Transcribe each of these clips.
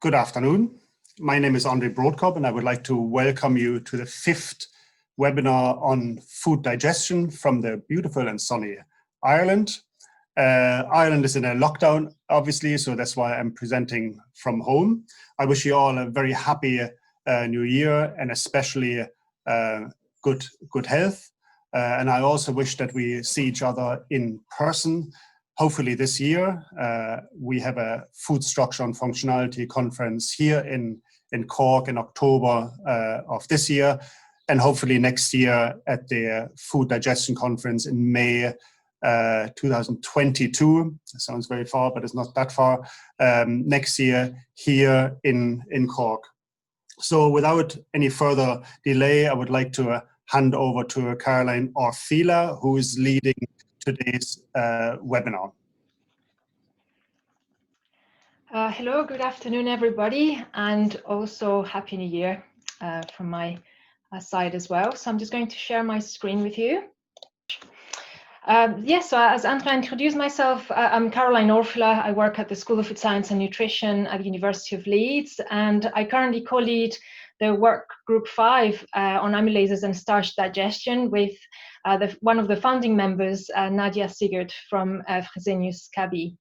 Good afternoon. My name is Andre Brodkop, and I would like to welcome you to the 5th webinar on food digestion from the beautiful and sunny Ireland. Ireland is in a lockdown, obviously, so that's why I'm presenting from home. I wish you all a very happy new year, and especially good health. And I also wish that we see each other in person. Hopefully this year. We have a food structure and functionality conference here in Cork in October of this year, and hopefully next year at the Food Digestion Conference in May 2022. That sounds very far, but it's not that far. Next year here in Cork. So without any further delay, I would like to hand over to Caroline Orfila, who is leading today's webinar. Hello, good afternoon, everybody, and also Happy New Year from my side as well. So I'm just going to share my screen with you. Yes, so as Andre introduced myself, I'm Caroline Orfila. I work at the School of Food Science and Nutrition at the University of Leeds, and I currently co-lead the work group 5 on amylases and starch digestion with one of the founding members, Nadia Sigurd from Fresenius Kabi.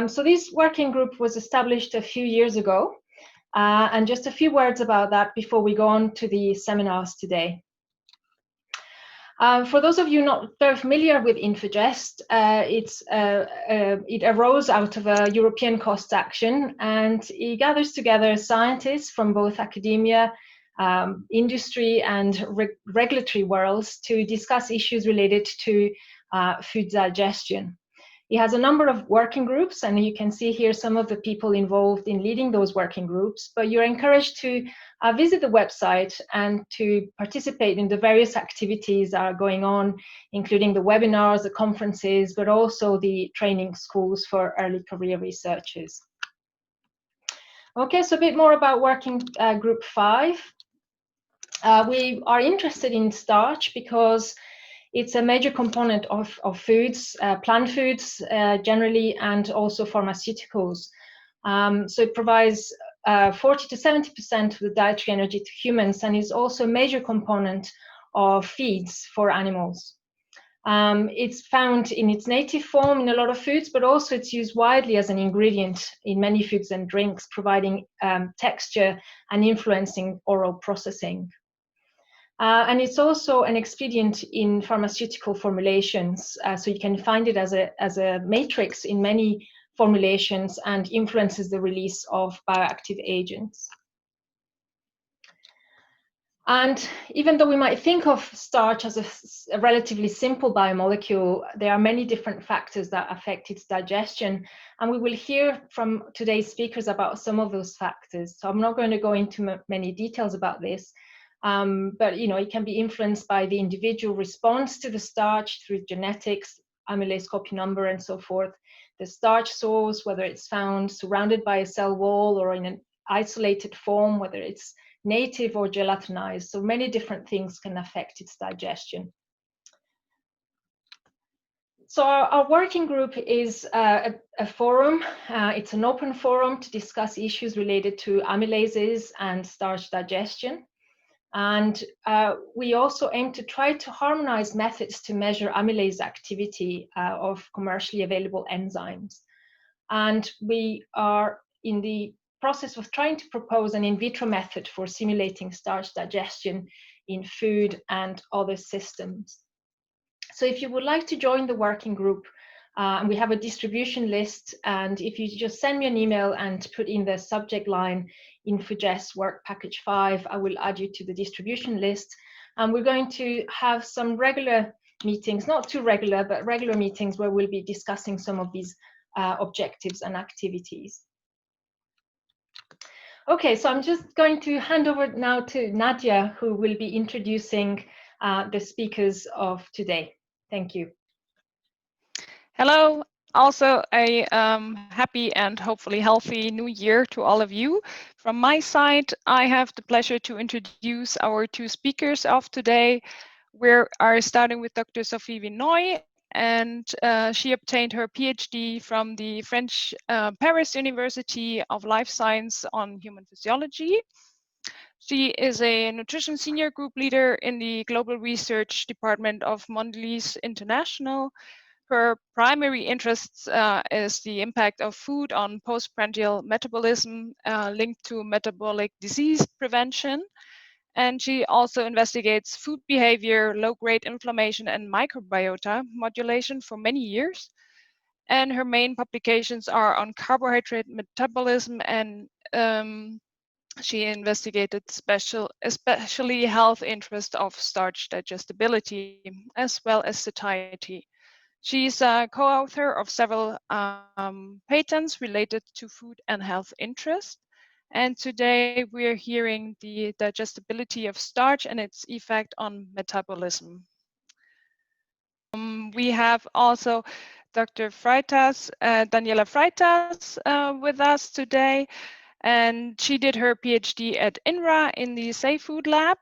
So this working group was established a few years ago, and just a few words about that before we go on to the seminars today. For those of you not very familiar with Infogest, it arose out of a European cost action, and it gathers together scientists from both academia, industry, and regulatory worlds to discuss issues related to food digestion. It has a number of working groups, and you can see here some of the people involved in leading those working groups, but you're encouraged to visit the website and to participate in the various activities that are going on, including the webinars, the conferences, but also the training schools for early career researchers. Okay, so a bit more about working group 5. We are interested in starch because it's a major component of foods, plant foods generally, and also pharmaceuticals. So it provides 40 to 70% of the dietary energy to humans, and is also a major component of feeds for animals. It's found in its native form in a lot of foods, but also it's used widely as an ingredient in many foods and drinks, providing texture and influencing oral processing. And it's also an expedient in pharmaceutical formulations, so you can find it as a matrix in many formulations and influences the release of bioactive agents. And even though we might think of starch as a relatively simple biomolecule, there are many different factors that affect its digestion, and we will hear from today's speakers about some of those factors. So I'm not going to go into many details about this. But it can be influenced by the individual response to the starch through genetics, amylase copy number, and so forth. The starch source, whether it's found surrounded by a cell wall or in an isolated form, whether it's native or gelatinized. So many different things can affect its digestion. So our working group is a forum. It's an open forum to discuss issues related to amylases and starch digestion. And we also aim to try to harmonize methods to measure amylase activity of commercially available enzymes. And we are in the process of trying to propose an in vitro method for simulating starch digestion in food and other systems. So if you would like to join the working group, we have a distribution list, and if you just send me an email and put in the subject line Infogest Work Package 5, I will add you to the distribution list. And we're going to have some regular meetings, not too regular, but regular meetings where we'll be discussing some of these objectives and activities. Okay, so I'm just going to hand over now to Nadia, who will be introducing the speakers of today. Thank you. Hello, also a happy and hopefully healthy new year to all of you. From my side, I have the pleasure to introduce our 2 speakers of today. We are starting with Dr. Sophie Vinoy, and she obtained her PhD from the French Paris University of Life Science on Human Physiology. She is a nutrition senior group leader in the global research department of Mondelēz International. Her primary interests is the impact of food on postprandial metabolism linked to metabolic disease prevention. And she also investigates food behavior, low-grade inflammation, and microbiota modulation for many years. And her main publications are on carbohydrate metabolism, and she investigated especially health interest of starch digestibility, as well as satiety. She's a co-author of several patents related to food and health interest. And today we're hearing the digestibility of starch and its effect on metabolism. We have also Dr. Freitas, Daniela Freitas with us today. And she did her PhD at INRAE in the Safe Food Lab.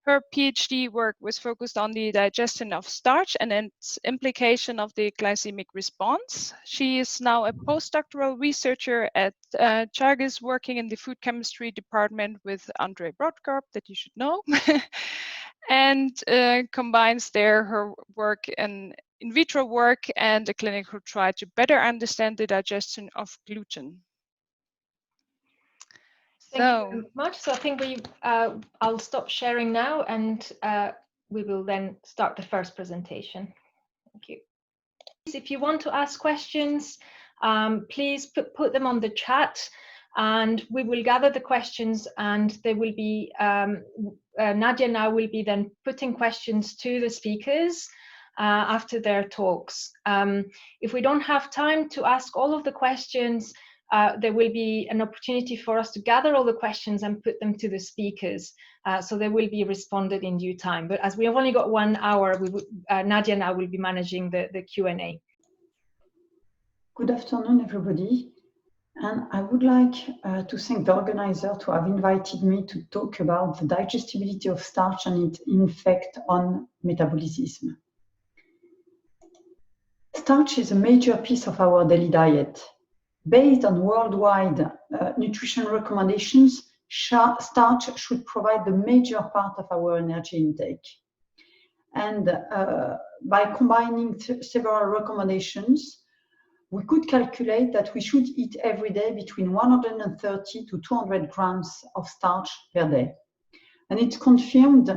Her PhD work was focused on the digestion of starch and its implication of the glycemic response. She is now a postdoctoral researcher at Teagasc, working in the food chemistry department with Andre Brodkorb, that you should know, and combines there her work in vitro work and a clinical trial to better understand the digestion of gluten. Thank you very much. So I think I'll stop sharing now, and we will then start the first presentation. Thank you. If you want to ask questions, please put them on the chat, and we will gather the questions, and they will be, Nadia now will be then putting questions to the speakers after their talks. If we don't have time to ask all of the questions, there will be an opportunity for us to gather all the questions and put them to the speakers. So they will be responded in due time. But as we have only got 1 hour, Nadia now will be managing the Q&A. Good afternoon, everybody. And I would like to thank the organizer to have invited me to talk about the digestibility of starch and its effect on metabolism. Starch is a major piece of our daily diet. Based on worldwide nutrition recommendations, starch should provide the major part of our energy intake. And by combining several recommendations, we could calculate that we should eat every day between 130 to 200 grams of starch per day. And it's confirmed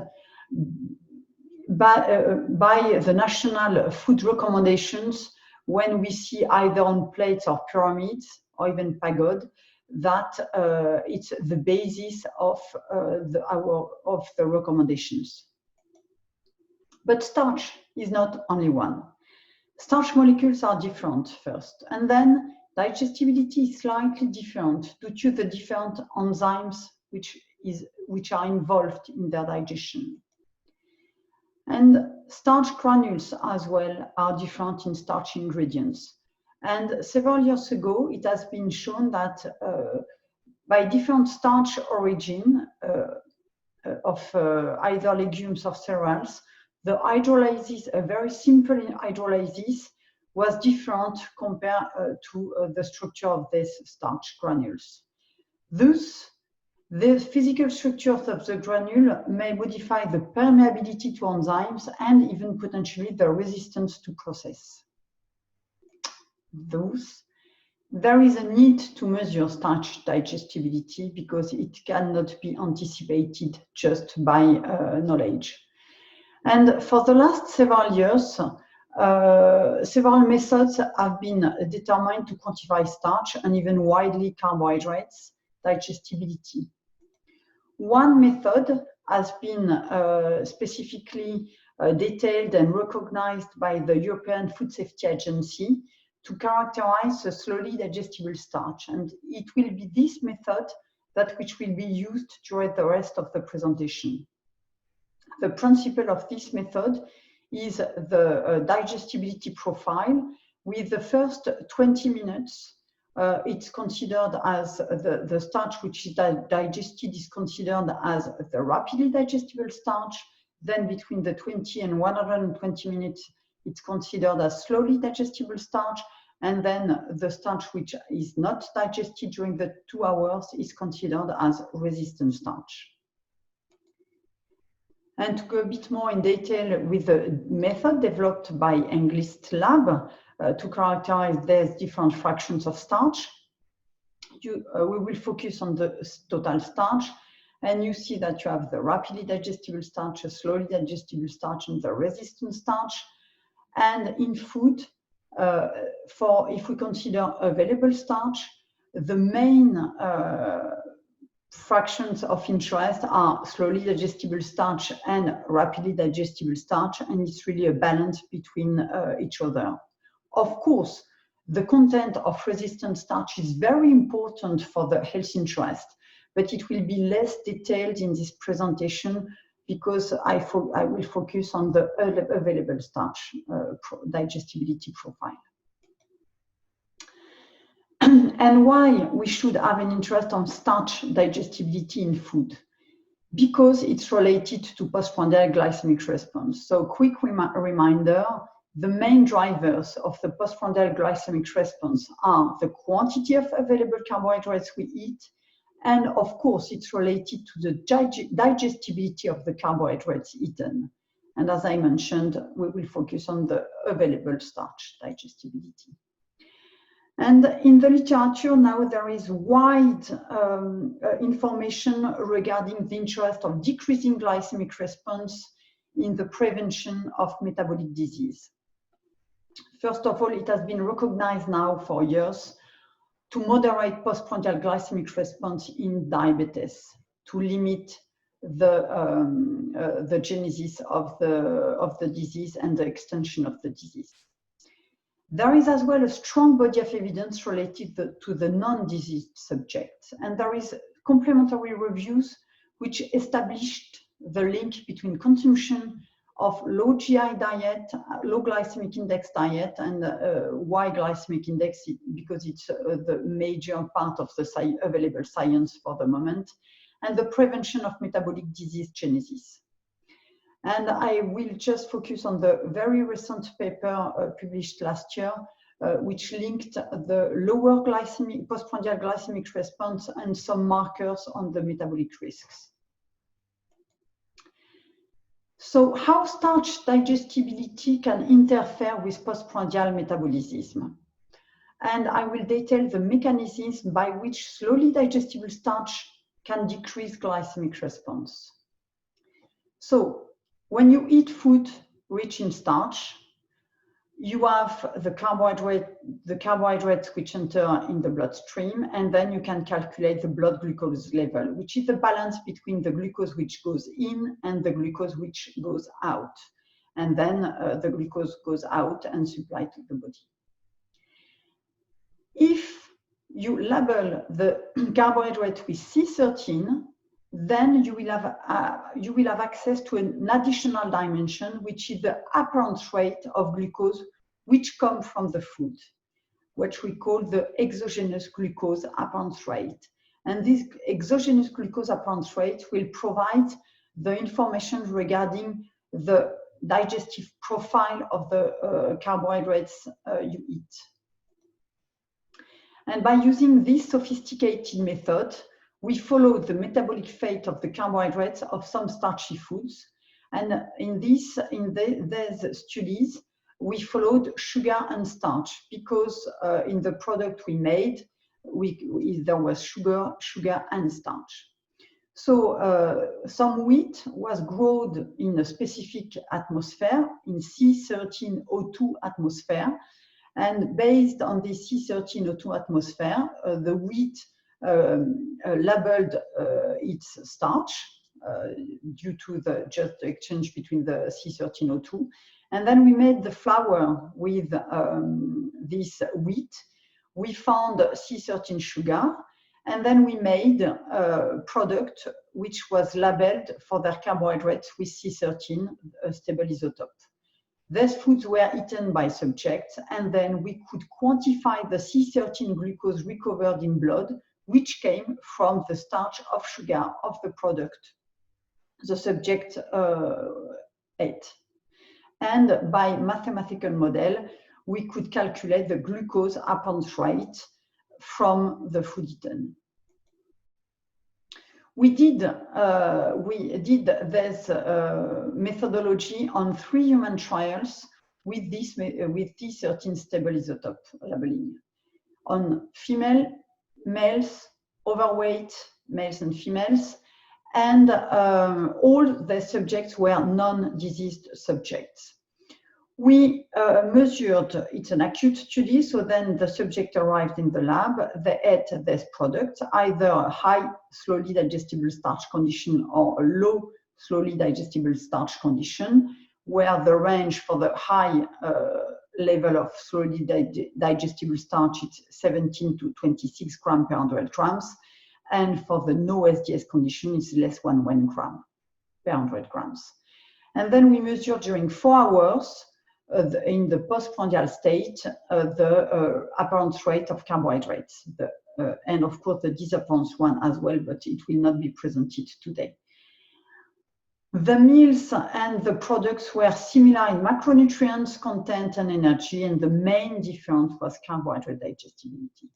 by the national food recommendations when we see either on plates or pyramids or even pagode, that it's the basis of the recommendations. But starch is not only one. Starch molecules are different first, and then digestibility is slightly different due to the different enzymes which are involved in their digestion. And starch granules as well are different in starch ingredients. And several years ago, it has been shown that by different starch origin of either legumes or cereals, the hydrolysis, a very simple hydrolysis, was different compared to the structure of these starch granules. Thus, the physical structures of the granule may modify the permeability to enzymes and even potentially the resistance to process. Thus, there is a need to measure starch digestibility because it cannot be anticipated just by knowledge. And for the last several years, several methods have been determined to quantify starch and even widely carbohydrates digestibility. One method has been specifically detailed and recognized by the European Food Safety Agency to characterize a slowly digestible starch. And it will be this method which will be used during the rest of the presentation. The principle of this method is the digestibility profile. With the first 20 minutes, it's considered as the starch which is digested is considered as the rapidly digestible starch. Then between the 20 and 120 minutes, it's considered as slowly digestible starch, and then the starch which is not digested during the 2 hours is considered as resistant starch. And to go a bit more in detail with the method developed by Englist Lab to characterize these different fractions of starch, we will focus on the total starch, and you see that you have the rapidly digestible starch, a slowly digestible starch, and the resistant starch. And in food, if we consider available starch, the main fractions of interest are slowly digestible starch and rapidly digestible starch, and it's really a balance between each other. Of course, the content of resistant starch is very important for the health interest, but it will be less detailed in this presentation because I will focus on the available starch digestibility profile. And why we should have an interest on starch digestibility in food? Because it's related to postprandial glycemic response. So quick reminder, the main drivers of the postprandial glycemic response are the quantity of available carbohydrates we eat, and of course it's related to the digestibility of the carbohydrates eaten. And as I mentioned, we will focus on the available starch digestibility. And in the literature now there is wide information regarding the interest of decreasing glycemic response in the prevention of metabolic disease. First of all, it has been recognized now for years to moderate postprandial glycemic response in diabetes, to limit the genesis of the disease and the extension of the disease. There is as well a strong body of evidence related to the non-diseased subjects, and there is complementary reviews which established the link between consumption of low GI diet, low glycemic index diet, and why glycemic index, because it's the major part of the available science for the moment, and the prevention of metabolic disease genesis. And I will just focus on the very recent paper published last year, which linked the lower postprandial glycemic response and some markers on the metabolic risks. So how starch digestibility can interfere with postprandial metabolism? And I will detail the mechanisms by which slowly digestible starch can decrease glycemic response. So when you eat food rich in starch, you have the carbohydrates which enter in the bloodstream, and then you can calculate the blood glucose level, which is the balance between the glucose which goes in and the glucose which goes out. And then the glucose goes out and supplied to the body. If you label the carbohydrate with C13, then you will have access to an additional dimension, which is the apparent rate of glucose which comes from the food, which we call the exogenous glucose apparent rate. And this exogenous glucose apparent rate will provide the information regarding the digestive profile of the carbohydrates you eat. And by using this sophisticated method, we followed the metabolic fate of the carbohydrates of some starchy foods. And in these studies, we followed sugar and starch because in the product we made, there was sugar and starch. So some wheat was grown in a specific atmosphere, in C13O2 atmosphere. And based on this C13O2 atmosphere, the wheat labeled its starch due to the just exchange between the C13O2. And then we made the flour with this wheat. We found C13 sugar, and then we made a product which was labeled for their carbohydrates with C13, a stable isotope. These foods were eaten by subjects, and then we could quantify the C13 glucose recovered in blood, which came from the starch of sugar of the product the subject ate. And by mathematical model, we could calculate the glucose appearance rate from the food eaten. We did this methodology on 3 human trials with this T13 stable isotope labeling on female, males, overweight males and females, and all the subjects were non-diseased subjects. We measured, it's an acute study, so then the subject arrived in the lab, they ate this product, either a high slowly digestible starch condition or a low slowly digestible starch condition, where the range for the high level of slowly digestible starch is 17 to 26 grams per 100 grams, and for the no SDS condition is less than 1 gram per 100 grams. And then we measured during 4 hours in the postprandial state the appearance rate of carbohydrates, and of course the disappearance one as well, but it will not be presented today. The meals and the products were similar in macronutrients, content, and energy, and the main difference was carbohydrate digestibility.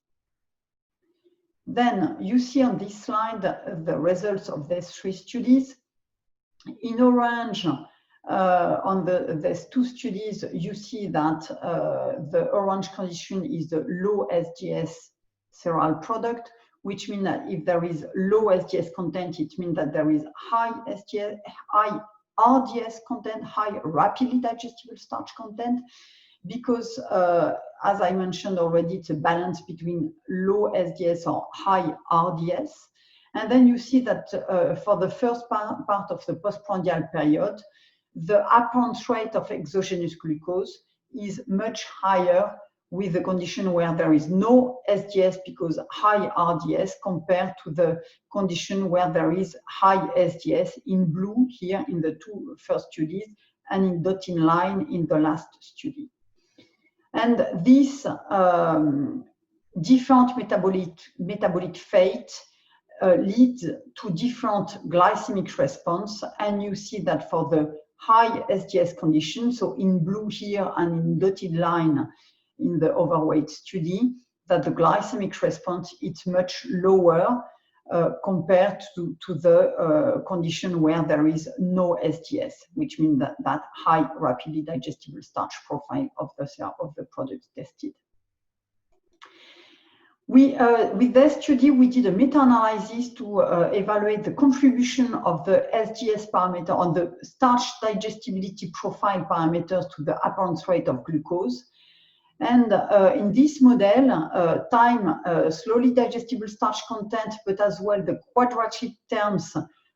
Then you see on this slide the results of these 3 studies. In orange, on these 2 studies, you see that the orange condition is the low SDS cereal product, which means that if there is low SDS content, it means that there is high RDS content, high rapidly digestible starch content, because as I mentioned already, it's a balance between low SDS or high RDS. And then you see that for the first part of the postprandial period, the appearance rate of exogenous glucose is much higher with the condition where there is no SDS because high RDS compared to the condition where there is high SDS in blue here in the 2 first studies and in dotted line in the last study. And this different metabolic fate leads to different glycemic response, and you see that for the high SDS condition, so in blue here and in dotted line in the overweight study, that the glycemic response is much lower compared to the condition where there is no SDS, which means that high rapidly digestible starch profile of the products tested. With this study, we did a meta-analysis to evaluate the contribution of the SDS parameter on the starch digestibility profile parameters to the appearance rate of glucose. And in this model, time, slowly digestible starch content, but as well the quadratic terms,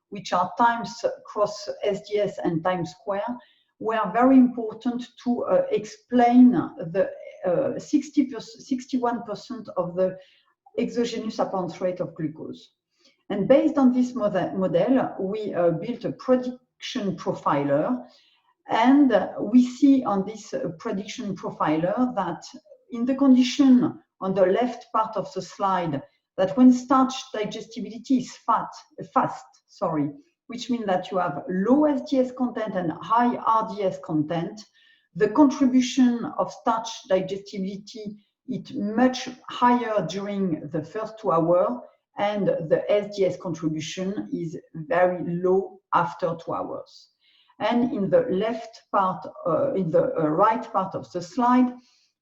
which are times cross SDS and times square, were very important to explain the 61% of the exogenous appearance rate of glucose. And based on this model, we built a prediction profiler. And we see on this prediction profiler that in the condition on the left part of the slide, that when starch digestibility is fast, which means that you have low SDS content and high RDS content, the contribution of starch digestibility is much higher during the first 2 hours, and the SDS contribution is very low after 2 hours. And in the left part, in the right part of the slide,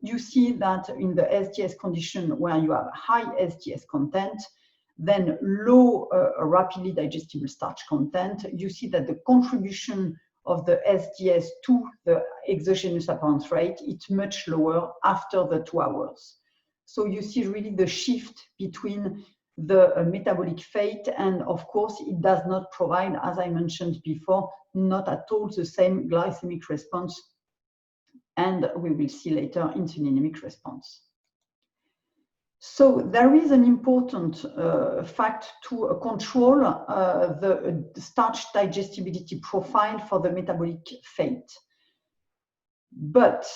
you see that in the SDS condition where you have high SDS content, then low rapidly digestible starch content, you see that the contribution of the SDS to the exogenous appearance rate is much lower after the 2 hours. So you see really the shift between the metabolic fate, and of course it does not provide, as I mentioned before, not at all the same glycemic response, and we will see later insulinemic response. So there is an important fact to control the starch digestibility profile for the metabolic fate. But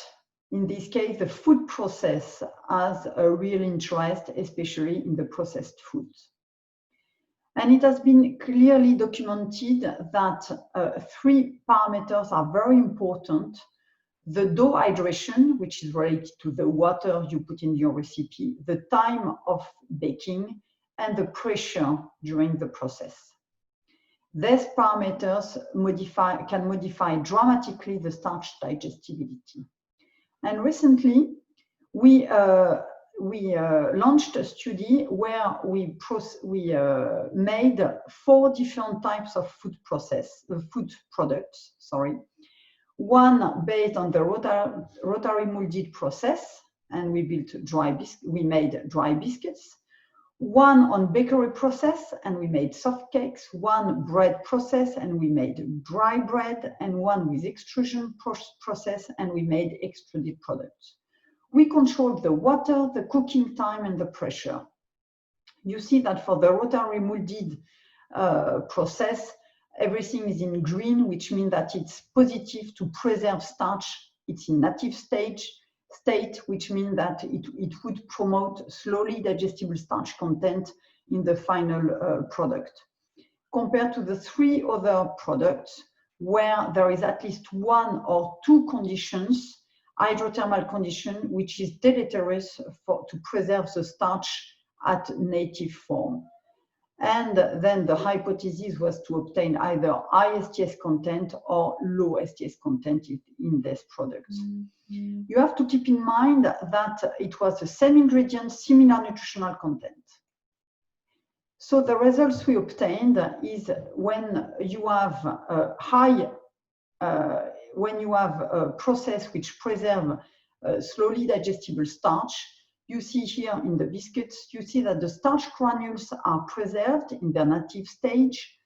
in this case, the food process has a real interest, especially in the processed foods. And it has been clearly documented that 3 parameters are very important the dough hydration, which is related to the water you put in your recipe, the time of baking, and the pressure during the process. These parameters can modify dramatically the starch digestibility. And recently, we launched a study where we made 4 different types of food products. One based on the rotary molded process, and we made dry biscuits. One on bakery process, and we made soft cakes. One bread process, and we made dry bread. And one with extrusion process, and we made extruded products. We controlled the water, the cooking time, and the pressure. You see that for the rotary molded process, everything is in green, which means that it's positive to preserve starch. It's in native state, which means that it would promote slowly digestible starch content in the final product. Compared to the 3 other products, where there is at least 1 or 2 conditions, hydrothermal condition, which is deleterious to preserve the starch at native form. And then the hypothesis was to obtain either high STS content or low STS content in these products. Mm-hmm. You have to keep in mind that it was the same ingredient, similar nutritional content. So the results we obtained is when you have a process which preserves slowly digestible starch. You see here in the biscuits, you see that the starch granules are preserved in their native stage,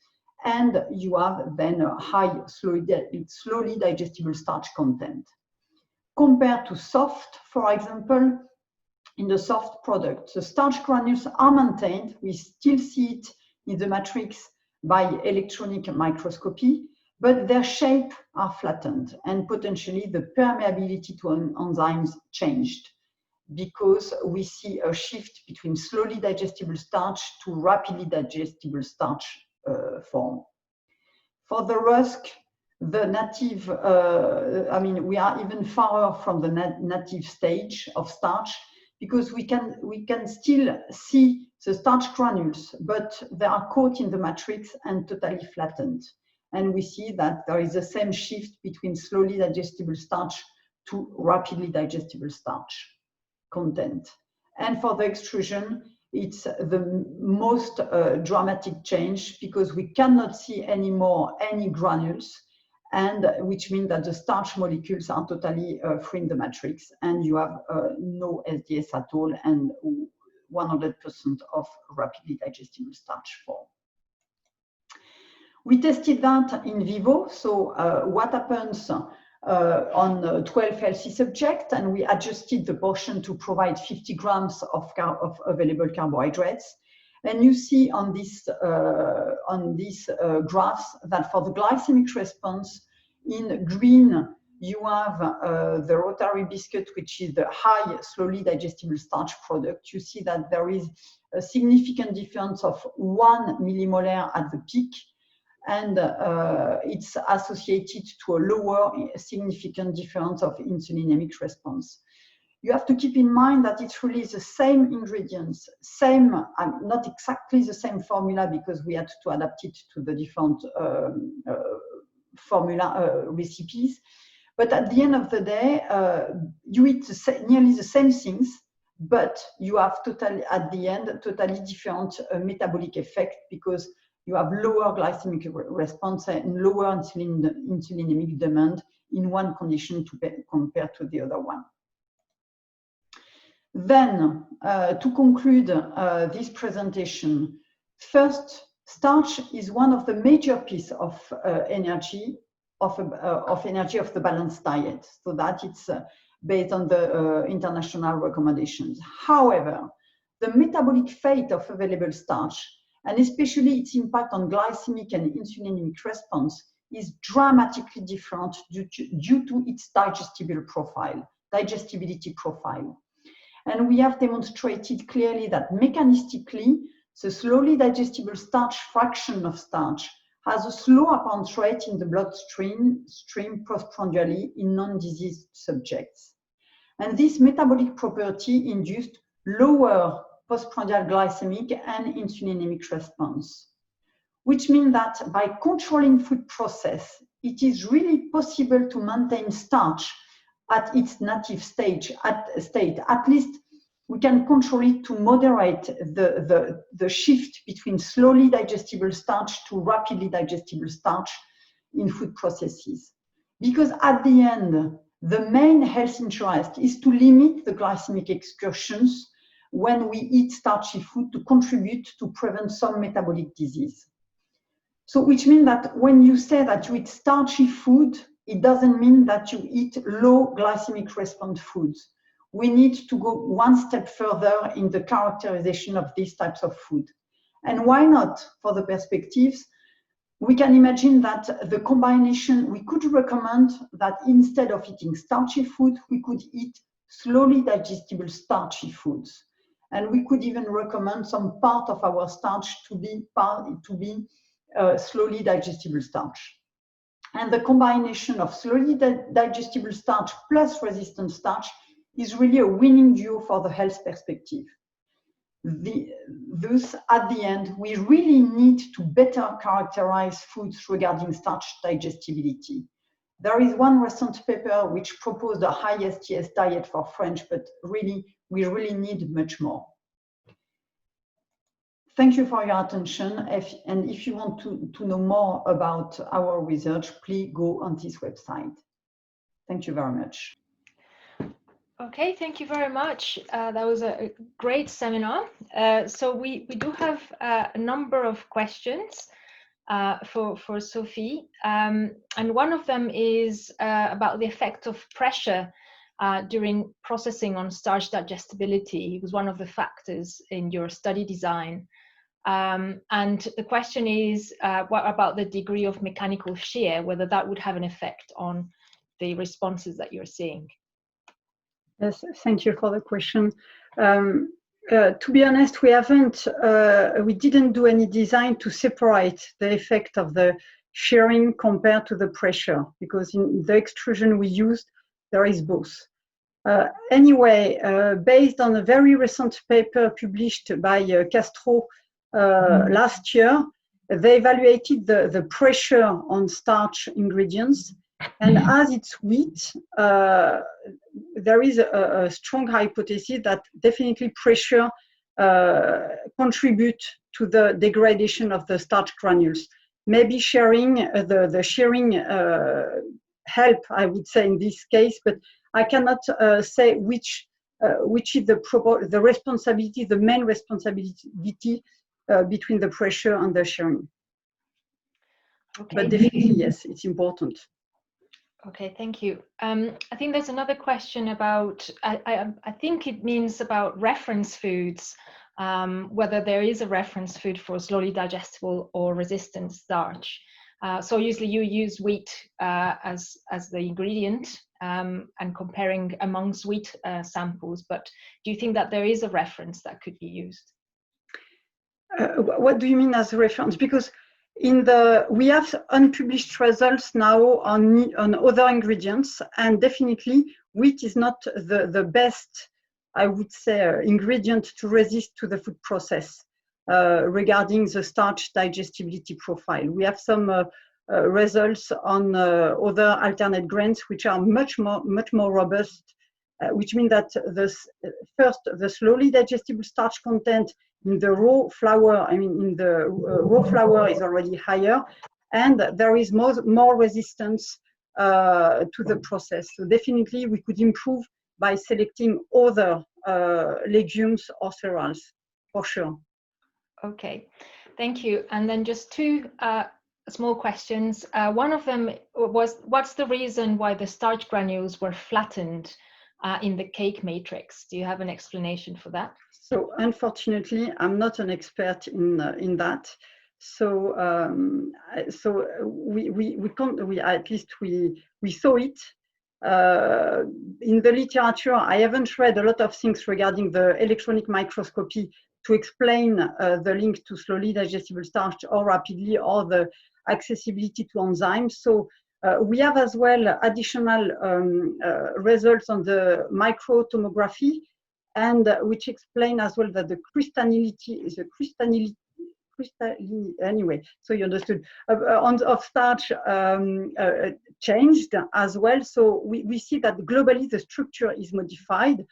and you have then a high, slowly digestible starch content. Compared to soft, for example, in the soft product, the starch granules are maintained. We still see it in the matrix by electronic microscopy, but their shape are flattened, and potentially the permeability to enzymes changed, because we see a shift between slowly digestible starch to rapidly digestible starch form. For the rusk, the native, we are even farther from the native stage of starch, because we can still see the starch granules, but they are caught in the matrix and totally flattened. And we see that there is the same shift between slowly digestible starch to rapidly digestible starch content. And for the extrusion, it's the most dramatic change, because we cannot see anymore any granules, and which means that the starch molecules are totally free in the matrix, and you have no SDS at all, and 100% of rapidly digestible starch form. We tested that in vivo. So what happens on 12 healthy subjects, and we adjusted the portion to provide 50 grams of available carbohydrates. And you see on these graphs that for the glycemic response, in green, you have the rotary biscuit, which is the high slowly digestible starch product. You see that there is a significant difference of 1 millimolar at the peak, and it's associated to a lower significant difference of insulinemic response. You have to keep in mind that it's really the same ingredients, not exactly the same formula, because we had to adapt it to the different formula recipes. But at the end of the day, you eat nearly the same things, but you have at the end, totally different metabolic effect, because you have lower glycemic response and lower insulinemic demand in one condition compared to the other one. Then, to conclude this presentation, first, starch is one of the major pieces of energy of the balanced diet, so that it's based on the international recommendations. However, the metabolic fate of available starch, and especially its impact on glycemic and insulinemic response, is dramatically different due to its digestibility profile. And we have demonstrated clearly that mechanistically, the slowly digestible starch fraction of starch has a slow apparent rate in the bloodstream postprandially in non-diseased subjects. And this metabolic property induced lower postprandial glycemic and insulinemic response, which means that by controlling food process, it is really possible to maintain starch at its native state. At least we can control it to moderate the shift between slowly digestible starch to rapidly digestible starch in food processes. Because at the end, the main health interest is to limit the glycemic excursions when we eat starchy food to contribute to prevent some metabolic disease. So which means that when you say that you eat starchy food, it doesn't mean that you eat low glycemic response foods. We need to go one step further in the characterization of these types of food. And why not, for the perspectives, we can imagine that the combination, we could recommend that instead of eating starchy food, we could eat slowly digestible starchy foods. And we could even recommend some part of our starch to be slowly digestible starch. And the combination of slowly digestible starch plus resistant starch is really a winning duo for the health perspective. Thus, at the end, we really need to better characterize foods regarding starch digestibility. There is one recent paper which proposed a high STS diet for French, but really, we really need much more. Thank you for your attention. And if you want to know more about our research, please go on this website. Thank you very much. Okay, thank you very much. That was a great seminar. So we do have a number of questions for Sophie. And one of them is about the effect of pressure during processing on starch digestibility. It was one of the factors in your study design. And the question is, what about the degree of mechanical shear, whether that would have an effect on the responses that you're seeing? Yes, thank you for the question. To be honest, we didn't do any design to separate the effect of the shearing compared to the pressure, because in the extrusion we used, there is both. Anyway, based on a very recent paper published by Castro last year, they evaluated the pressure on starch ingredients, and as it's wheat, there is a strong hypothesis that definitely pressure contribute to the degradation of the starch granules. Maybe shearing, the shearing help, I would say, in this case, but I cannot say which is the responsibility, the main responsibility between the pressure and the shearing. Okay. But definitely, yes, it's important. Okay, thank you. I think there's another question about, I think it means about reference foods, whether there is a reference food for slowly digestible or resistant starch. So usually you use wheat as the ingredient and comparing amongst wheat samples, but do you think that there is a reference that could be used? What do you mean as a reference? Because we have unpublished results now on other ingredients, and definitely wheat is not the best, I would say, ingredient to resist to the food process regarding the starch digestibility profile. We have some results on other alternate grains which are much more robust, which means that the slowly digestible starch content in the raw flour, in the raw flour is already higher, and there is more resistance to the process. So definitely we could improve by selecting other legumes or cereals, for sure. Okay, thank you. And then just two small questions. One of them was, what's the reason why the starch granules were flattened in the cake matrix? Do you have an explanation for that? So unfortunately, I'm not an expert in that. So we saw it in the literature. I haven't read a lot of things regarding the electronic microscopy to explain the link to slowly digestible starch or rapidly, or the accessibility to enzymes. So we have as well additional results on the microtomography, and which explain as well that the crystallinity is a anyway, so you understood, of starch changed as well. So we see that globally the structure is modified.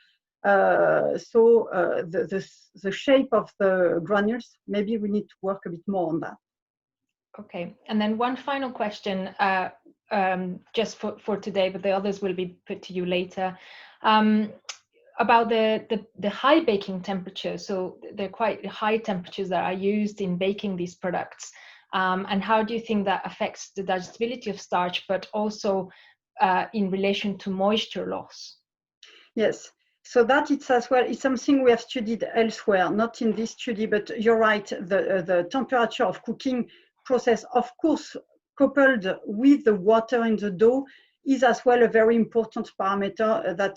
So the shape of the granules, maybe we need to work a bit more on that. Okay, and then one final question, just for today, but the others will be put to you later. About the high baking temperature. So they're quite high temperatures that are used in baking these products. And how do you think that affects the digestibility of starch, but also in relation to moisture loss? Yes, so that it's as well, it's something we have studied elsewhere, not in this study, but you're right, the temperature of cooking process, of course, coupled with the water in the dough, is as well a very important parameter that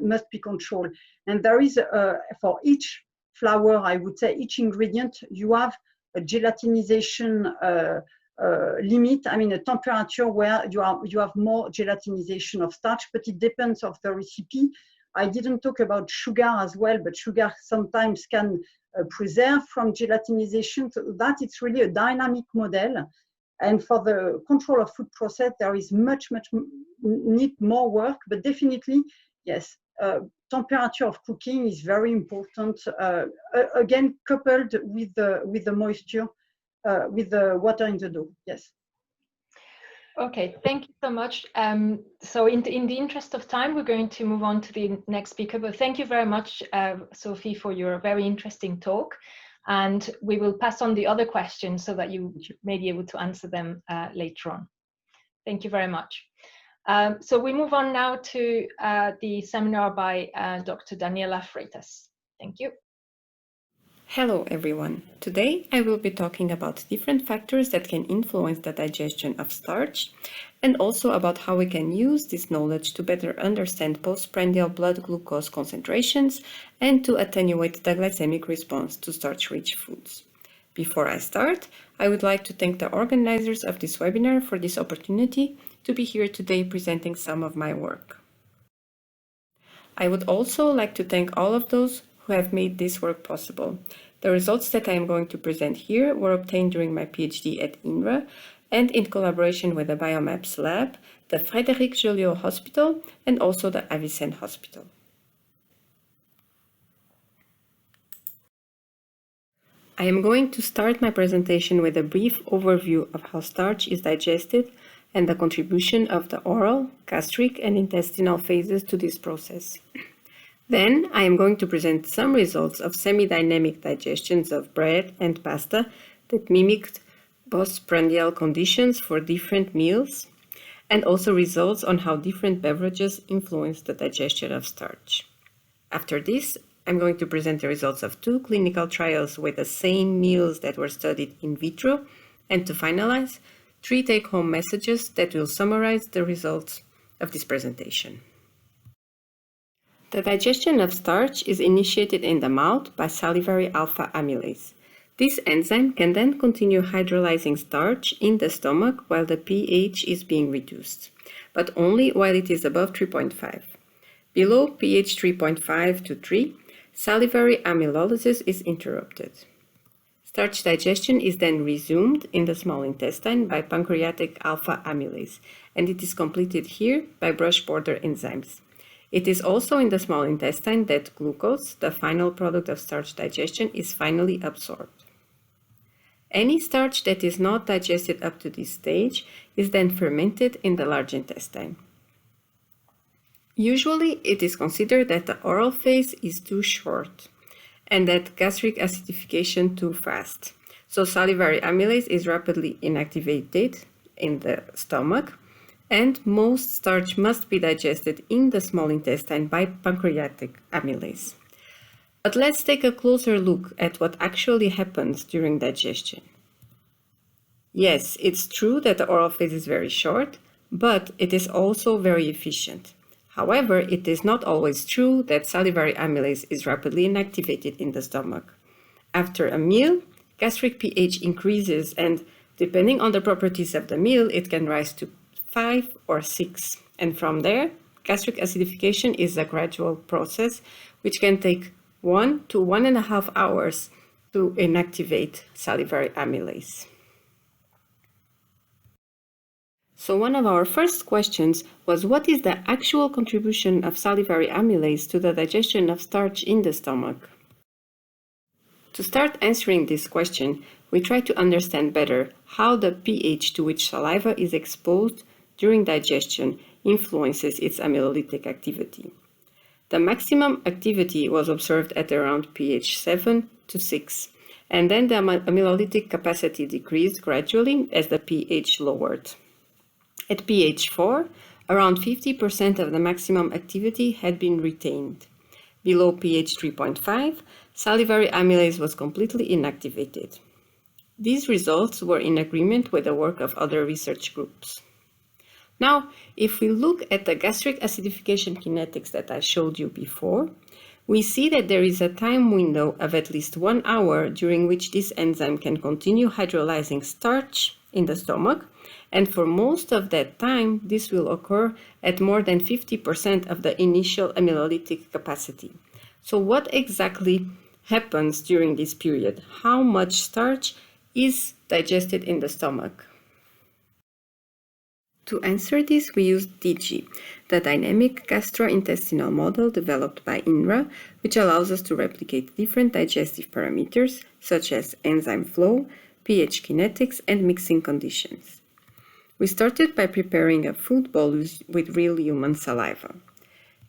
must be controlled. And there is, for each flour, I would say, each ingredient, you have a gelatinization limit, I mean a temperature where you have more gelatinization of starch, but it depends of the recipe. I didn't talk about sugar as well, but sugar sometimes can preserve from gelatinization, so that it's really a dynamic model. And for the control of food process, there is much need more work, but definitely, yes, temperature of cooking is very important. Again, coupled with the moisture, with the water in the dough. Yes. Okay, thank you so much. So in the interest of time, we're going to move on to the next speaker. But thank you very much, Sophie, for your very interesting talk. And we will pass on the other questions so that you may be able to answer them later on. Thank you very much. So we move on now to the seminar by Dr. Daniela Freitas. Thank you. Hello everyone. Today I will be talking about different factors that can influence the digestion of starch, and also about how we can use this knowledge to better understand postprandial blood glucose concentrations and to attenuate the glycemic response to starch-rich foods. Before I start, I would like to thank the organizers of this webinar for this opportunity to be here today presenting some of my work. I would also like to thank all of those who have made this work possible. The results that I am going to present here were obtained during my PhD at INRAE and in collaboration with the Biomaps Lab, the Frédéric Joliot Hospital, and also the Avicenne Hospital. I am going to start my presentation with a brief overview of how starch is digested and the contribution of the oral, gastric, and intestinal phases to this process. Then I am going to present some results of semi-dynamic digestions of bread and pasta that mimicked postprandial conditions for different meals, and also results on how different beverages influence the digestion of starch. After this, I'm going to present the results of 2 clinical trials with the same meals that were studied in vitro, and to finalize, 3 take-home messages that will summarize the results of this presentation. The digestion of starch is initiated in the mouth by salivary alpha amylase. This enzyme can then continue hydrolyzing starch in the stomach while the pH is being reduced, but only while it is above 3.5. Below pH 3.5 to 3, salivary amylolysis is interrupted. Starch digestion is then resumed in the small intestine by pancreatic alpha amylase, and it is completed here by brush border enzymes. It is also in the small intestine that glucose, the final product of starch digestion, is finally absorbed. Any starch that is not digested up to this stage is then fermented in the large intestine. Usually, it is considered that the oral phase is too short and that gastric acidification too fast. So salivary amylase is rapidly inactivated in the stomach, and most starch must be digested in the small intestine by pancreatic amylase. But let's take a closer look at what actually happens during digestion. Yes, it's true that the oral phase is very short, but it is also very efficient. However, it is not always true that salivary amylase is rapidly inactivated in the stomach. After a meal, gastric pH increases, and depending on the properties of the meal, it can rise to 5 or 6. And from there, gastric acidification is a gradual process which can take 1 to 1.5 hours to inactivate salivary amylase. So one of our first questions was, what is the actual contribution of salivary amylase to the digestion of starch in the stomach? To start answering this question, we try to understand better how the pH to which saliva is exposed during digestion influences its amylolytic activity. The maximum activity was observed at around pH 7 to 6, and then the amylolytic capacity decreased gradually as the pH lowered. At pH 4, around 50% of the maximum activity had been retained. Below pH 3.5, salivary amylase was completely inactivated. These results were in agreement with the work of other research groups. Now, if we look at the gastric acidification kinetics that I showed you before, we see that there is a time window of at least 1 hour during which this enzyme can continue hydrolyzing starch in the stomach, and for most of that time, this will occur at more than 50% of the initial amylolytic capacity. So what exactly happens during this period? How much starch is digested in the stomach? To answer this, we used DG, the dynamic gastrointestinal model developed by INRAE, which allows us to replicate different digestive parameters such as enzyme flow, pH kinetics, and mixing conditions. We started by preparing a food bolus with real human saliva.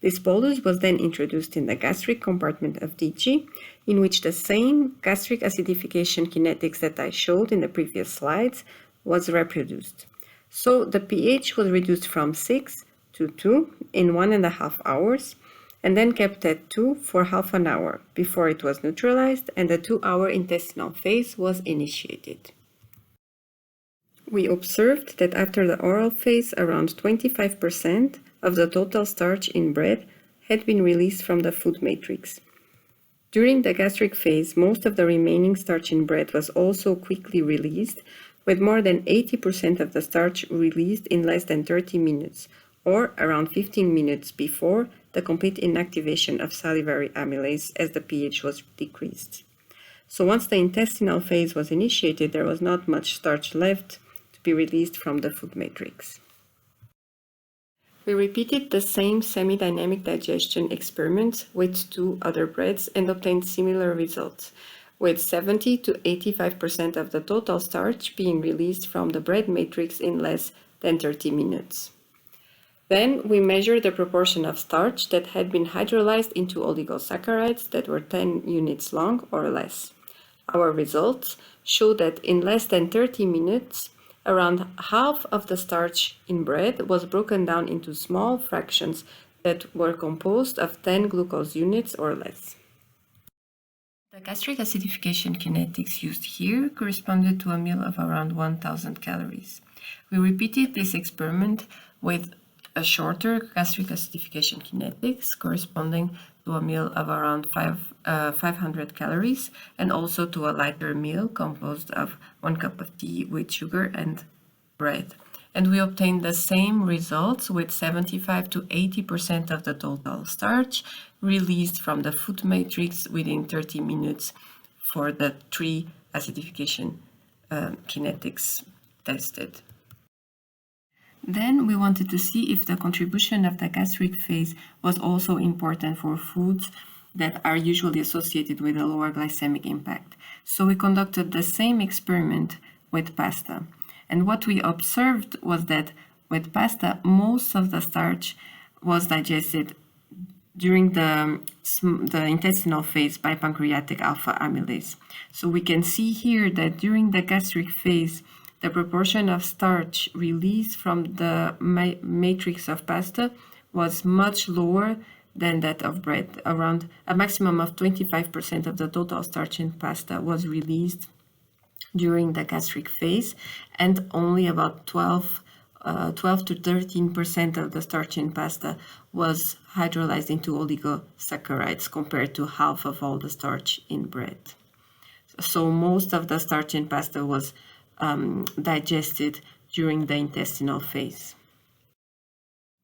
This bolus was then introduced in the gastric compartment of DG, in which the same gastric acidification kinetics that I showed in the previous slides was reproduced. So the pH was reduced from 6 to 2 in 1.5 hours, and then kept at 2 for half an hour before it was neutralized and the 2-hour intestinal phase was initiated. We observed that after the oral phase, around 25% of the total starch in bread had been released from the food matrix. During the gastric phase, most of the remaining starch in bread was also quickly released, with more than 80% of the starch released in less than 30 minutes, or around 15 minutes before the complete inactivation of salivary amylase as the pH was decreased. So once the intestinal phase was initiated, there was not much starch left to be released from the food matrix. We repeated the same semi-dynamic digestion experiments with 2 other breads and obtained similar results, with 70 to 85% of the total starch being released from the bread matrix in less than 30 minutes. Then we measured the proportion of starch that had been hydrolyzed into oligosaccharides that were 10 units long or less. Our results show that in less than 30 minutes, around half of the starch in bread was broken down into small fractions that were composed of 10 glucose units or less. The gastric acidification kinetics used here corresponded to a meal of around 1,000 calories. We repeated this experiment with a shorter gastric acidification kinetics corresponding to a meal of around 500 calories, and also to a lighter meal composed of 1 cup of tea with sugar and bread. And we obtained the same results with 75 to 80% of the total starch released from the food matrix within 30 minutes for the 3 acidification kinetics tested. Then we wanted to see if the contribution of the gastric phase was also important for foods that are usually associated with a lower glycemic impact. So we conducted the same experiment with pasta. And what we observed was that with pasta, most of the starch was digested during the intestinal phase by pancreatic alpha amylase. So we can see here that during the gastric phase, the proportion of starch released from the matrix of pasta was much lower than that of bread. Around a maximum of 25% of the total starch in pasta was released during the gastric phase, and only about 12 to 13% of the starch in pasta was hydrolyzed into oligosaccharides compared to half of all the starch in bread. So most of the starch and pasta was digested during the intestinal phase.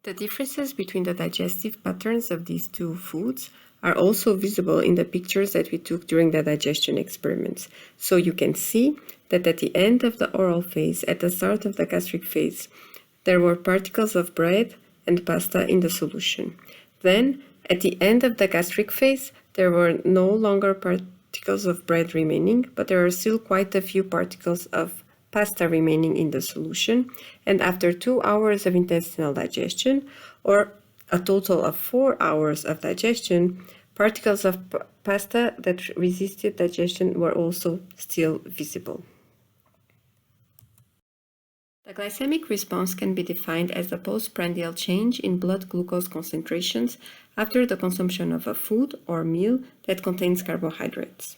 The differences between the digestive patterns of these two foods are also visible in the pictures that we took during the digestion experiments. So you can see that at the end of the oral phase, at the start of the gastric phase, there were particles of bread and pasta in the solution. Then, at the end of the gastric phase, there were no longer particles of bread remaining, but there are still quite a few particles of pasta remaining in the solution, and after 2 hours of intestinal digestion, or a total of 4 hours of digestion, particles of pasta that resisted digestion were also still visible. The glycemic response can be defined as a postprandial change in blood glucose concentrations after the consumption of a food or meal that contains carbohydrates.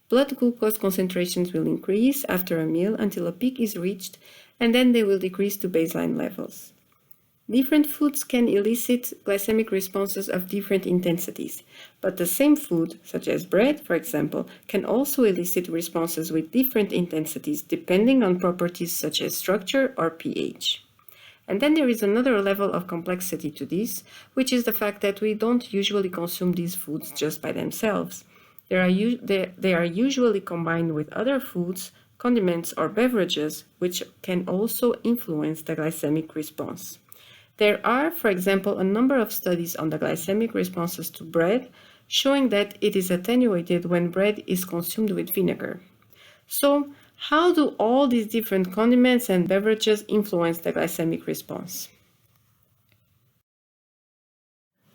Blood glucose concentrations will increase after a meal until a peak is reached, and then they will decrease to baseline levels. Different foods can elicit glycemic responses of different intensities, but the same food, such as bread, for example, can also elicit responses with different intensities depending on properties such as structure or pH. And then there is another level of complexity to this, which is the fact that we don't usually consume these foods just by themselves. They are usually combined with other foods, condiments, or beverages, which can also influence the glycemic response. There are, for example, a number of studies on the glycemic responses to bread, showing that it is attenuated when bread is consumed with vinegar. So, how do all these different condiments and beverages influence the glycemic response?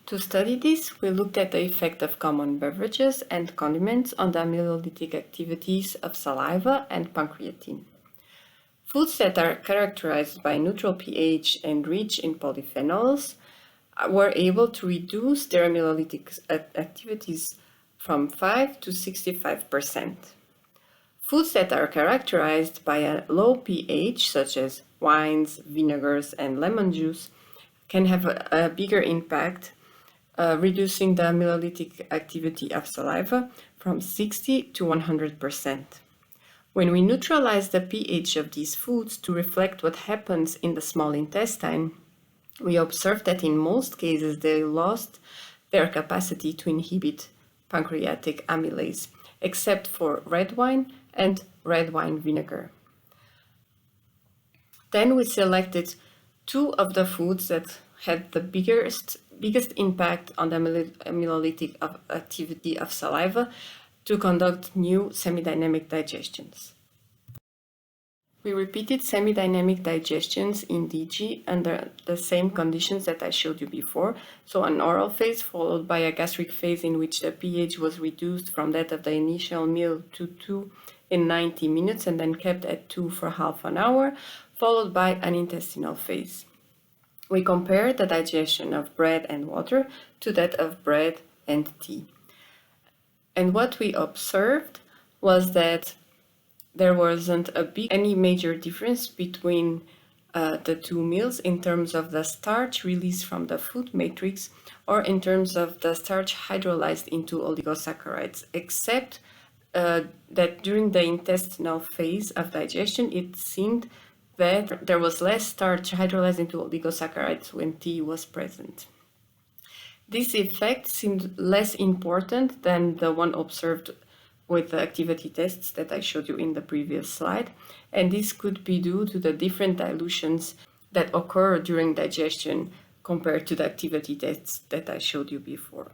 To study this, we looked at the effect of common beverages and condiments on the amylolytic activities of saliva and pancreatine. Foods that are characterized by neutral pH and rich in polyphenols were able to reduce their amylolytic activities from 5 to 65%. Foods that are characterized by a low pH, such as wines, vinegars, and lemon juice, can have a bigger impact, reducing the amylolytic activity of saliva from 60 to 100%. When we neutralize the pH of these foods to reflect what happens in the small intestine, we observe that in most cases they lost their capacity to inhibit pancreatic amylase, except for red wine and red wine vinegar. Then we selected 2 of the foods that had the biggest impact on the amylolytic activity of saliva to conduct new semidynamic digestions. We repeated semidynamic digestions in DG under the same conditions that I showed you before, so an oral phase followed by a gastric phase in which the pH was reduced from that of the initial meal to 2 in 90 minutes and then kept at 2 for half an hour, followed by an intestinal phase. We compared the digestion of bread and water to that of bread and tea. And what we observed was that there wasn't any major difference between the 2 meals in terms of the starch released from the food matrix or in terms of the starch hydrolyzed into oligosaccharides, except that during the intestinal phase of digestion, it seemed that there was less starch hydrolyzed into oligosaccharides when tea was present. This effect seemed less important than the one observed with the activity tests that I showed you in the previous slide, and this could be due to the different dilutions that occur during digestion compared to the activity tests that I showed you before.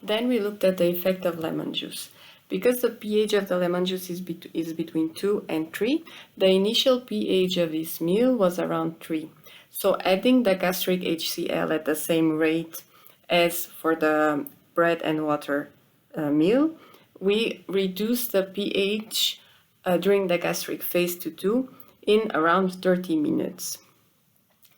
Then we looked at the effect of lemon juice. Because the pH of the lemon juice is between 2 and 3, the initial pH of this meal was around 3. So adding the gastric HCl at the same rate as for the bread and water meal, we reduced the pH during the gastric phase to 2 in around 30 minutes.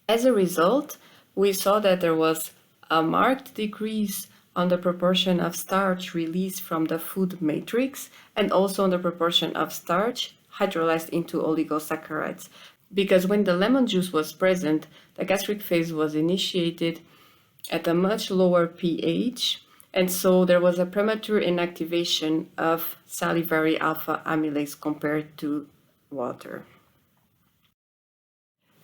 As a result, we saw that there was a marked decrease on the proportion of starch released from the food matrix and also on the proportion of starch hydrolyzed into oligosaccharides. Because when the lemon juice was present, the gastric phase was initiated at a much lower pH, And so there was a premature inactivation of salivary alpha amylase compared to water.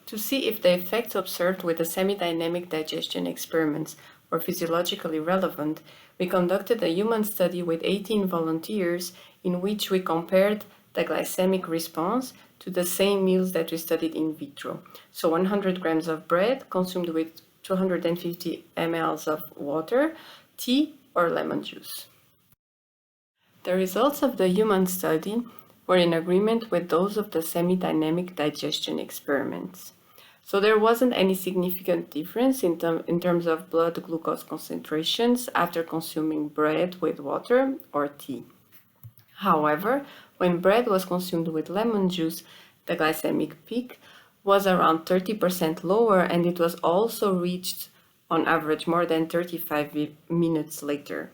To see if the effects observed with the semi-dynamic digestion experiments were physiologically relevant, we conducted a human study with 18 volunteers in which we compared the glycemic response to the same meals that we studied in vitro. So 100 grams of bread consumed with 250 ml of water, tea, or lemon juice. The results of the human study were in agreement with those of the semi-dynamic digestion experiments. So there wasn't any significant difference in terms of blood glucose concentrations after consuming bread with water or tea. However, when bread was consumed with lemon juice, the glycemic peak was around 30% lower, and it was also reached on average more than 35 minutes later.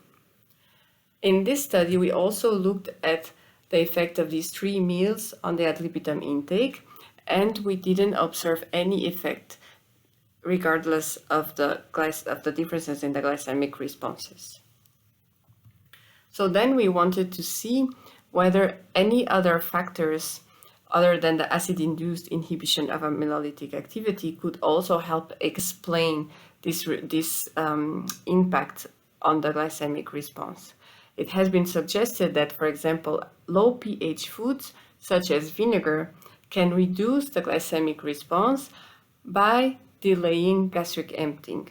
In this study, we also looked at the effect of these 3 meals on the ad libitum intake, and we didn't observe any effect regardless of the differences in the glycemic responses. So then we wanted to see whether any other factors other than the acid-induced inhibition of amylolytic activity could also help explain this impact on the glycemic response. It has been suggested that, for example, low pH foods such as vinegar can reduce the glycemic response by delaying gastric emptying.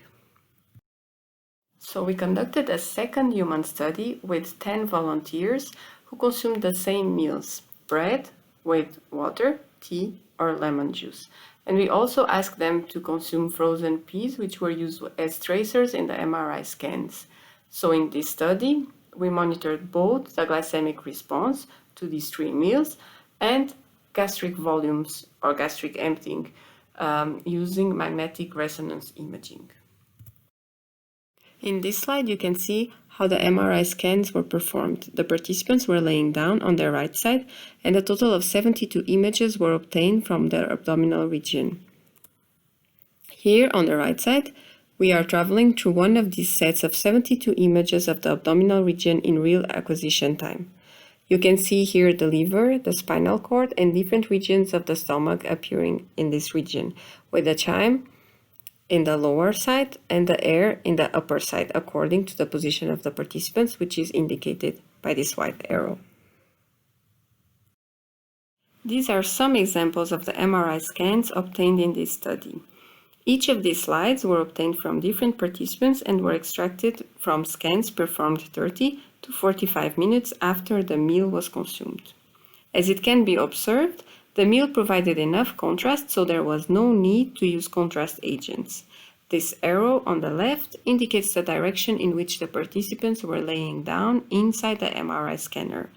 So we conducted a second human study with 10 volunteers who consumed the same meals, bread with water, tea, or lemon juice. And we also asked them to consume frozen peas, which were used as tracers in the MRI scans. So in this study, we monitored both the glycemic response to these 3 meals and gastric volumes or gastric emptying using magnetic resonance imaging. In this slide, you can see how the MRI scans were performed. The participants were laying down on their right side, and a total of 72 images were obtained from their abdominal region. Here on the right side, we are traveling through one of these sets of 72 images of the abdominal region in real acquisition time. You can see here the liver, the spinal cord, and different regions of the stomach appearing in this region, with the chyme in the lower side and the air in the upper side, according to the position of the participants, which is indicated by this white arrow. These are some examples of the MRI scans obtained in this study. Each of these slides were obtained from different participants and were extracted from scans performed 30 to 45 minutes after the meal was consumed. As it can be observed, the meal provided enough contrast, so there was no need to use contrast agents. This arrow on the left indicates the direction in which the participants were laying down inside the MRI scanner.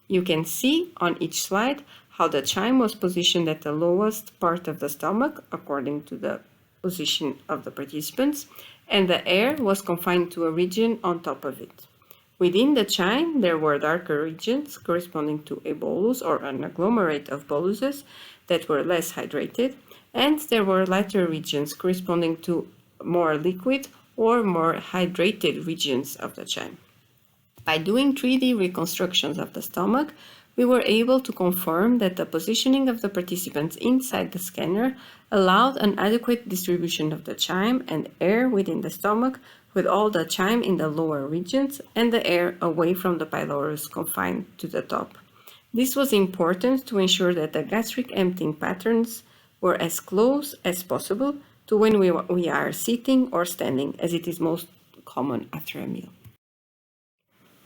You can see on each slide how the chyme was positioned at the lowest part of the stomach, according to the position of the participants, and the air was confined to a region on top of it. Within the chyme, there were darker regions corresponding to a bolus or an agglomerate of boluses that were less hydrated, and there were lighter regions corresponding to more liquid or more hydrated regions of the chyme. By doing 3D reconstructions of the stomach, we were able to confirm that the positioning of the participants inside the scanner allowed an adequate distribution of the chyme and air within the stomach, with all the chyme in the lower regions and the air away from the pylorus confined to the top. This was important to ensure that the gastric emptying patterns were as close as possible to when we are sitting or standing, as it is most common after a meal.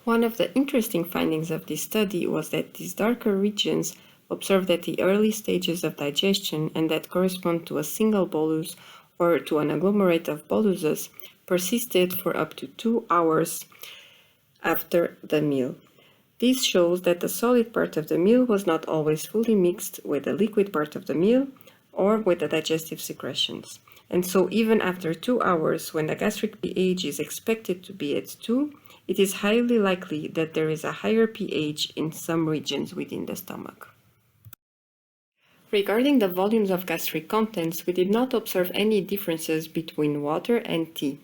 One of the interesting findings of this study was that these darker regions observed at the early stages of digestion and that correspond to a single bolus or to an agglomerate of boluses persisted for up to 2 hours after the meal. This shows that the solid part of the meal was not always fully mixed with the liquid part of the meal or with the digestive secretions. And so even after 2 hours, when the gastric pH is expected to be at 2, it is highly likely that there is a higher pH in some regions within the stomach. Regarding the volumes of gastric contents, we did not observe any differences between water and tea.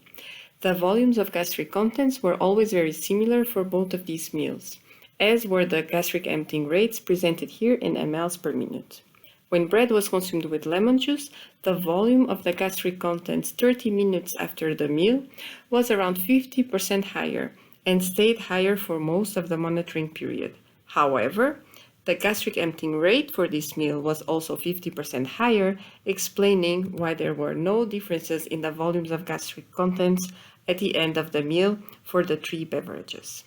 The volumes of gastric contents were always very similar for both of these meals, as were the gastric emptying rates presented here in mLs per minute. When bread was consumed with lemon juice, the volume of the gastric contents 30 minutes after the meal was around 50% higher and stayed higher for most of the monitoring period. However, the gastric emptying rate for this meal was also 50% higher, explaining why there were no differences in the volumes of gastric contents at the end of the meal for the three beverages.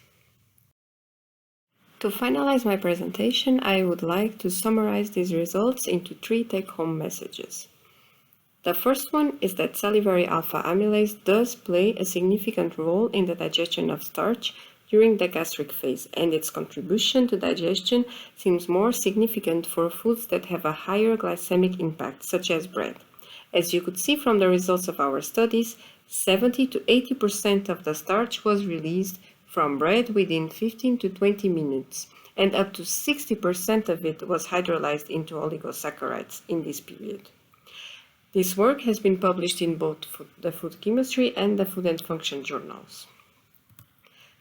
To finalize my presentation, I would like to summarize these results into three take-home messages. The first one is that salivary alpha amylase does play a significant role in the digestion of starch during the gastric phase, and its contribution to digestion seems more significant for foods that have a higher glycemic impact, such as bread. As you could see from the results of our studies, 70 to 80% of the starch was released from bread within 15 to 20 minutes, and up to 60% of it was hydrolyzed into oligosaccharides in this period. This work has been published in both the Food Chemistry and the Food and Function journals.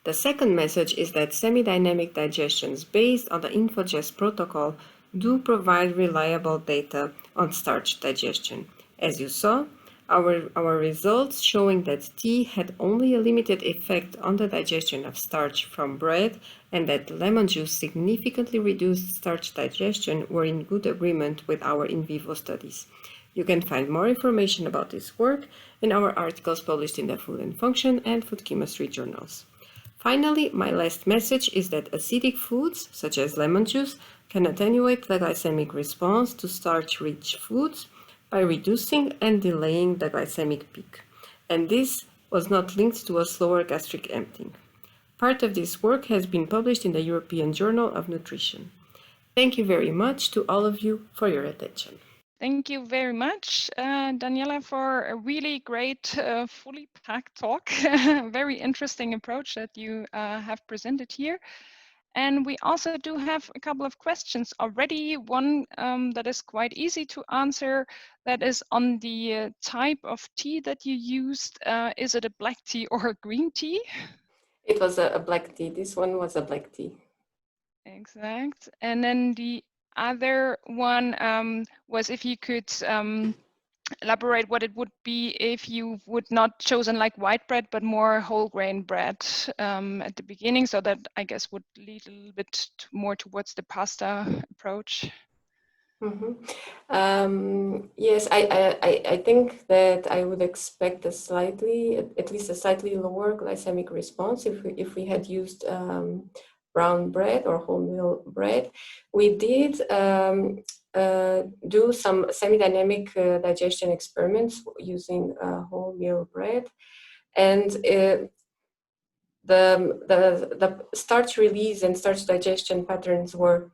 The second message is that semi-dynamic digestions based on the Infogest protocol do provide reliable data on starch digestion. As you saw, our results showing that tea had only a limited effect on the digestion of starch from bread and that lemon juice significantly reduced starch digestion were in good agreement with our in vivo studies. You can find more information about this work in our articles published in the Food and Function and Food Chemistry journals. Finally, my last message is that acidic foods, such as lemon juice, can attenuate the glycemic response to starch-rich foods by reducing and delaying the glycemic peak, and this was not linked to a slower gastric emptying. Part of this work has been published in the European Journal of Nutrition. Thank you very much to all of you for your attention. Thank you very much, Daniela, for a really great, fully packed talk. Very interesting approach that you have presented here. And we also do have a couple of questions already. One that is quite easy to answer, that is on the type of tea that you used. Is it a black tea or a green tea? It was a black tea. This one was a black tea. Exact. And then the other one was if you could elaborate what it would be if you would not chosen like white bread, but more whole grain bread at the beginning. So that I guess would lead a little bit more towards the pasta approach. Mm-hmm. Yes, I think that I would expect at least a slightly lower glycemic response if we had used brown bread or wholemeal bread. We did do some semi-dynamic digestion experiments using wholemeal bread, and the starch release and starch digestion patterns were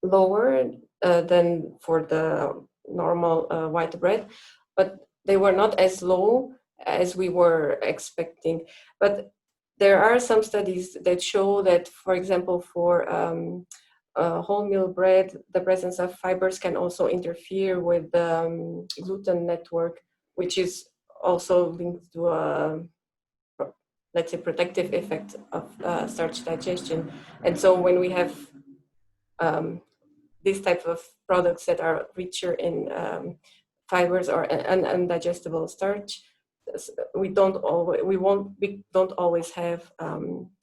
lower than for the normal white bread, but they were not as low as we were expecting. But there are some studies that show that, for example, for wholemeal bread, the presence of fibers can also interfere with the gluten network, which is also linked to a, let's say, protective effect of starch digestion. And so when we have these type of products that are richer in fibers or undigestible starch, we don't always have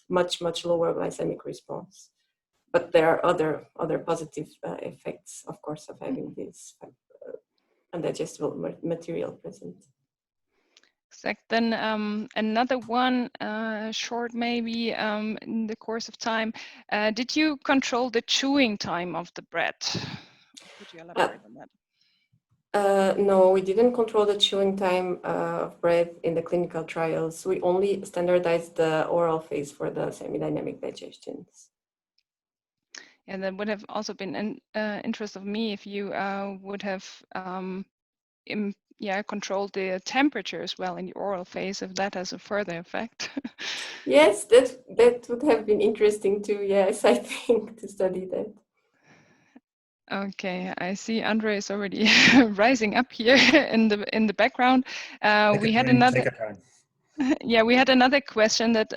much lower glycemic response. But there are other positive effects, of course, of having this undigestible material present. Exact. Then another one, short maybe, in the course of time. Did you control the chewing time of the bread? Could you elaborate on that? No, we didn't control the chewing time of bread in the clinical trials. We only standardized the oral phase for the semi-dynamic digestions. And that would have also been an interest of me if you would have controlled the temperature as well in the oral phase, if that has a further effect. Yes, that would have been interesting too. Yes, I think, to study that. Okay, I see Andre is already rising up here in the background. We had another. Yeah, we had another question that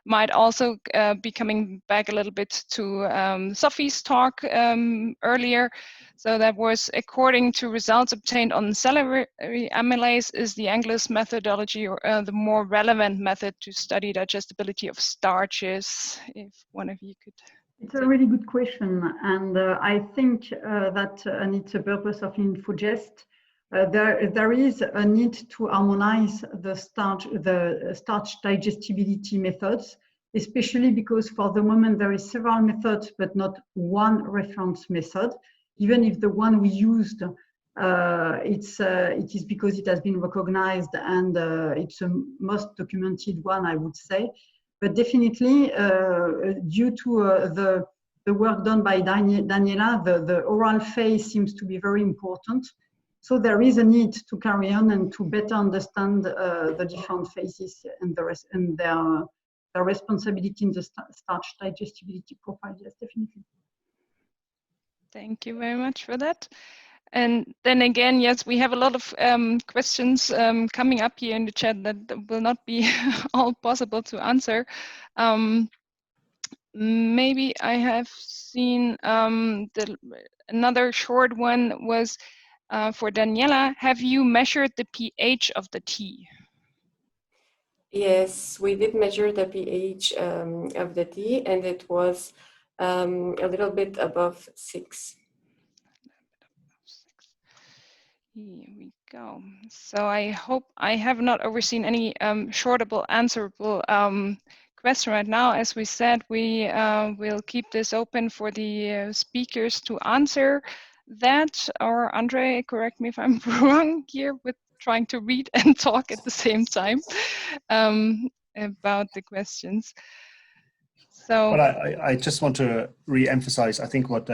might also be coming back a little bit to Sophie's talk earlier. So that was, according to results obtained on celery amylase, is the Anglais methodology or the more relevant method to study digestibility of starches? If one of you could. It's a really good question, and I think and it's a purpose of Infogest. There is a need to harmonize the starch digestibility methods, especially because for the moment there is several methods, but not one reference method. Even if the one we used, it is because it has been recognized and it's the most documented one, I would say. But definitely, due to the work done by Daniela, the oral phase seems to be very important. So there is a need to carry on and to better understand the different phases and their responsibility in the starch digestibility profile. Yes, definitely. Thank you very much for that. And then again, yes, we have a lot of questions coming up here in the chat that will not be all possible to answer. Maybe I have seen another short one was for Daniela. Have you measured the pH of the tea? Yes, we did measure the pH of the tea, and it was a little bit above 6. Here we go. So I hope I have not overseen any shortable, answerable question right now. As we said, we will keep this open for the speakers to answer that. Or Andre, correct me if I'm wrong here with trying to read and talk at the same time about the questions. So, well, I just want to re-emphasize, I think what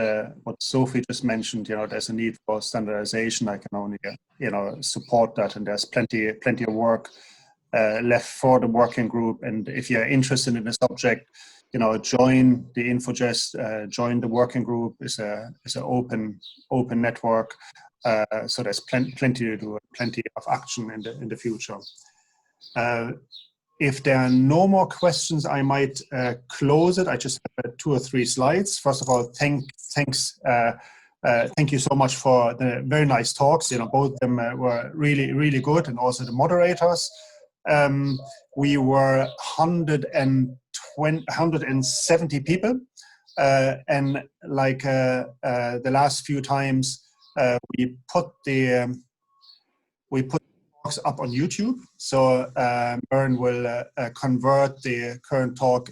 Sophie just mentioned, there's a need for standardization. I can only, support that, and there's plenty of work left for the working group. And if you're interested in the subject, join the Infogest, join the working group. It's an open network. So there's plenty to do, plenty of action in the future. If there are no more questions, I might close it. I just have 2 or 3 slides. First of all, thank you so much for the very nice talks. Both of them were really, really good, and also the moderators. We were 170 people, and like the last few times, we put talks up on YouTube. So Bern will convert the current talk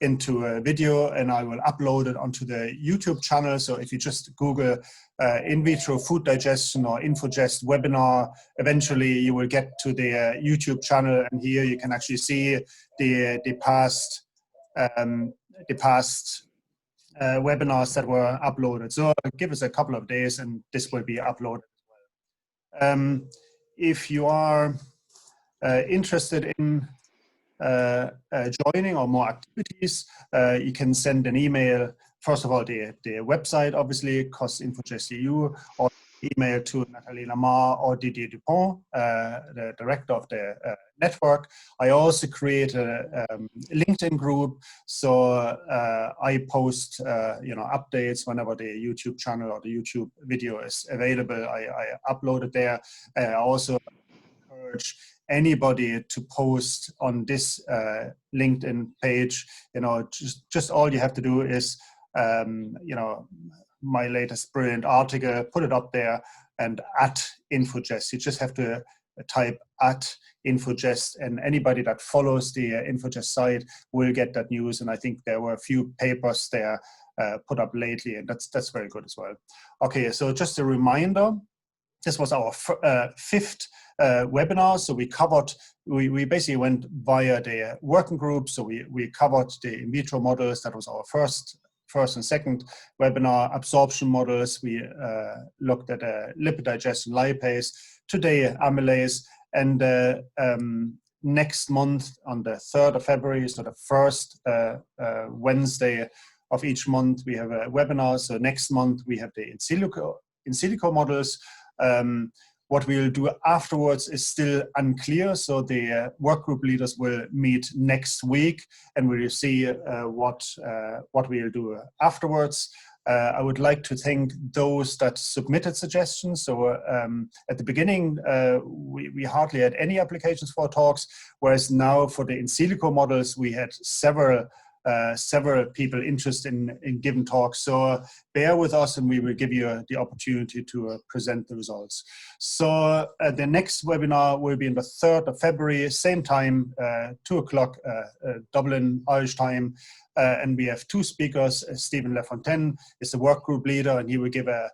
into a video, and I will upload it onto the YouTube channel. So if you just Google in vitro food digestion or Infogest webinar, eventually you will get to the YouTube channel, and here you can actually see the past webinars that were uploaded. So give us a couple of days and this will be uploaded as well. If you are interested in joining or more activities, you can send an email. First of all, the website, obviously, COS-Infogest.eu, or email to Nathalie Lamar or Didier Dupont, the director of the network. I also create a LinkedIn group, so I post updates whenever the YouTube channel or the YouTube video is available. I upload it there. I also encourage anybody to post on this LinkedIn page. Just all you have to do is my latest brilliant article, put it up there, and at Infogest. You just have to type at Infogest, and anybody that follows the Infogest site will get that news. And I think there were a few papers there put up lately, and that's very good as well. Okay, so just a reminder, this was our 5th webinar. So we basically went via the working group. So we covered the in vitro models. That was our first and second webinar. Absorption models, we looked at lipid digestion lipase, today amylase, and next month on the 3rd of February, so the first Wednesday of each month, we have a webinar. So next month we have the in silico models. What we'll do afterwards is still unclear. So the work group leaders will meet next week, and we will see what we'll do afterwards. I would like to thank those that submitted suggestions. So at the beginning, we hardly had any applications for talks, whereas now for the in silico models, we had several people interested in giving talks. So bear with us, and we will give you the opportunity to present the results. So the next webinar will be on the 3rd of February, same time, 2 o'clock Dublin, Irish time. And we have two speakers. Stephen Lafontaine is the work group leader, and he will give a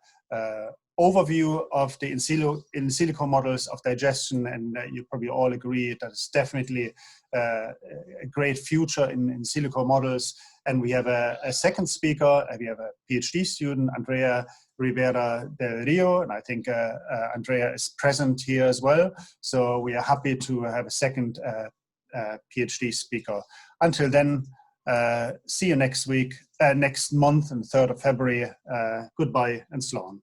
overview of the in silico models of digestion, and you probably all agree that it's definitely a great future in silico models. And we have a second speaker. We have a PhD student, Andrea Rivera del Rio, and I think Andrea is present here as well. So we are happy to have a second PhD speaker. Until then, see you next week, next month, on the 3rd of February. Goodbye and slán.